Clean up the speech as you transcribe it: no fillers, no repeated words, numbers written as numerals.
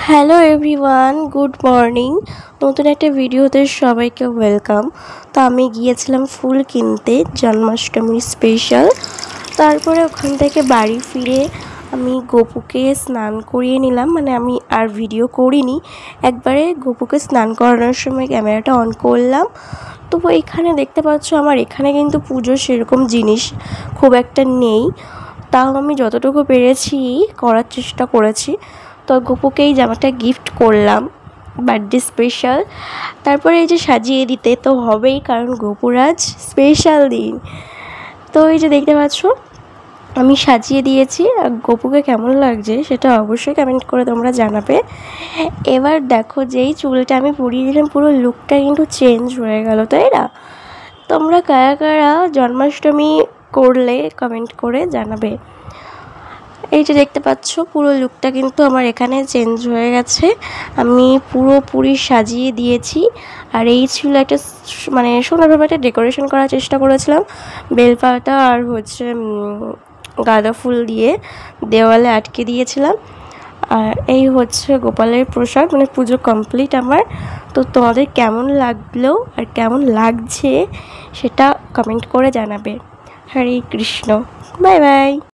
Hello everyone, good morning. নতুন একটা ভিডিওতে সবাইকে ওয়েলকাম। তো আমি গিয়েছিলাম ফুল কিনতে জন্মাষ্টমী স্পেশাল। তারপরে ওখান থেকে বাড়ি ফিরে আমি গপুকে স্নান করিয়ে নিলাম, মানে আমি আর ভিডিও করিনি। একবারে গপুকে স্নান করানোর সময় ক্যামেরাটা অন করলাম। তো এখানে দেখতে পাচ্ছ আমার এখানে কিন্তু পুজোর সেরকম জিনিস খুব একটা নেই, তাও আমি যতটুকু পেরেছি করার চেষ্টা করেছি। তো গপুকে এই জামাটা গিফট করলাম বার্থডে স্পেশাল। তারপরে এই যে সাজিয়ে দিতে তো হবেই, কারণ গপুর আজ স্পেশাল দিন। তো এই যে দেখতে পাচ্ছ আমি সাজিয়ে দিয়েছি। গপুকে কেমন লাগছে সেটা অবশ্যই কমেন্ট করে তোমরা জানাবে। এবার দেখো যেই চুলটা আমি পরিয়ে দিলাম পুরো লুকটা কিন্তু চেঞ্জ হয়ে গেল, তাই না? তোমরা কারা কারা জন্মাষ্টমী করলে কমেন্ট করে জানাবে। এই যে দেখতে পাচ্ছ পুরো লুকটা কিন্তু আমার এখানে চেঞ্জ হয়ে গেছে, আমি পুরোপুরি সাজিয়ে দিয়েছি। আর এই ছিল একটা মানে সুন্দরভাবে একটা ডেকোরেশন করার চেষ্টা করেছিলাম বেলপাতা আর গাঁদা ফুল দিয়ে দেওয়ালে আটকে দিয়েছিলাম। আর এই হচ্ছে গোপালের পোশাক, মানে পুজো কমপ্লিট আমার। তো তোমাদের কেমন লাগলো আর কেমন লাগছে সেটা কমেন্ট করে জানাবে। হরে কৃষ্ণ, বাই বাই।